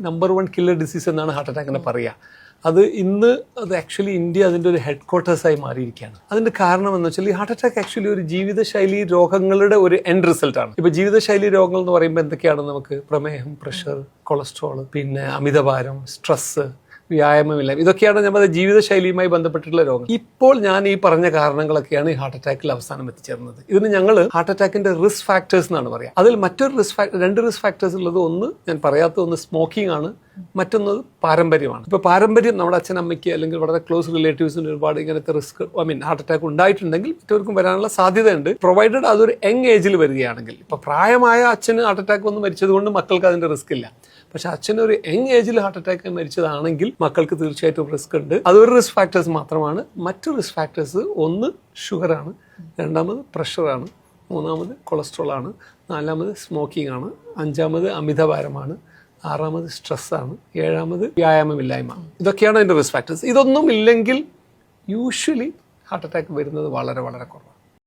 Number 1 killer disease എന്നാണ് heart അറ്റാക്കിനെ പറയുക. അത് ആക്ച്വലി ഇന്ത്യ അതിൻ്റെ ഒരു ഹെഡ് ക്വാർട്ടേഴ്സായി മാറിയിരിക്കുകയാണ്. അതിൻ്റെ കാരണം എന്ന് വെച്ചാൽ ഈ ഹാർട്ട് അറ്റാക്ക് ആക്ച്വലി ഒരു ജീവിതശൈലി രോഗങ്ങളുടെ ഒരു എൻഡ് റിസൾട്ടാണ്. ഇപ്പോൾ ജീവിതശൈലി രോഗങ്ങൾ എന്ന് പറയുമ്പോൾ എന്തൊക്കെയാണ്? നമുക്ക് പ്രമേഹം, പ്രഷർ, കൊളസ്ട്രോൾ, പിന്നെ അമിതഭാരം, സ്ട്രെസ്സ്, വ്യായാമമില്ല, ഇതൊക്കെയാണ് നമ്മുടെ ജീവിതശൈലിയുമായി ബന്ധപ്പെട്ടിട്ടുള്ള രോഗം. ഇപ്പോൾ ഞാൻ ഈ പറഞ്ഞ കാരണങ്ങളൊക്കെയാണ് ഈ ഹാർട്ട് അറ്റാക്കിൽ അവസാനം എത്തിച്ചേർന്നത്. ഇതിന് ഞങ്ങൾ ഹാർട്ട് അറ്റാക്കിന്റെ റിസ്ക് ഫാക്ടേഴ്സ് എന്നാണ് പറയുക. അതിൽ മറ്റൊരു രണ്ട് റിസ്ക് ഫാക്ടേഴ്സ് ഉള്ളത്, ഒന്ന് ഞാൻ പറയാത്ത ഒന്ന് സ്മോക്കിംഗ് ആണ്, മറ്റൊന്ന് പാരമ്പര്യമാണ്. ഇപ്പോൾ പാരമ്പര്യം നമ്മുടെ അച്ഛനമ്മയ്ക്ക് അല്ലെങ്കിൽ വളരെ ക്ലോസ് റിലേറ്റീവ്സിന് ഒരുപാട് ഇങ്ങനത്തെ ഹാർട്ട് അറ്റാക്ക് ഉണ്ടായിട്ടുണ്ടെങ്കിൽ മറ്റവർക്കും വരാനുള്ള സാധ്യതയുണ്ട്, പ്രൊവൈഡഡ് അതൊരു യങ് ഏജിൽ വരികയാണെങ്കിൽ. ഇപ്പോൾ പ്രായമായ അച്ഛന് ഹാർട്ട് അറ്റാക്ക് വന്ന് മരിച്ചത് കൊണ്ട് മക്കൾക്ക് അതിന്റെ റിസ്ക് ഇല്ല. പക്ഷെ അച്ഛനൊരു യങ് ഏജിൽ ഹാർട്ട് അറ്റാക്ക് മരിച്ചതാണെങ്കിൽ മക്കൾക്ക് തീർച്ചയായിട്ടും റിസ്ക് ഉണ്ട്. അതൊരു റിസ്ക് ഫാക്ടേഴ്സ് മാത്രമാണ്. മറ്റു റിസ്ക് ഫാക്ടേഴ്സ്, ഒന്ന് ഷുഗറാണ്, രണ്ടാമത് പ്രഷറാണ്, മൂന്നാമത് കൊളസ്ട്രോൾ ആണ്, നാലാമത് സ്മോക്കിംഗ് ആണ്, അഞ്ചാമത് അമിതഭാരമാണ്, ആറാമത് സ്ട്രെസ്സാണ്, ഏഴാമത് വ്യായാമമില്ലായ്മ. ഇതൊക്കെയാണ് അതിൻ്റെ റിസ്ക് ഫാക്ടേഴ്സ്. ഇതൊന്നും ഇല്ലെങ്കിൽ യൂഷ്വലി ഹാർട്ട് അറ്റാക്ക് വരുന്നത് വളരെ വളരെ കുറവാണ്.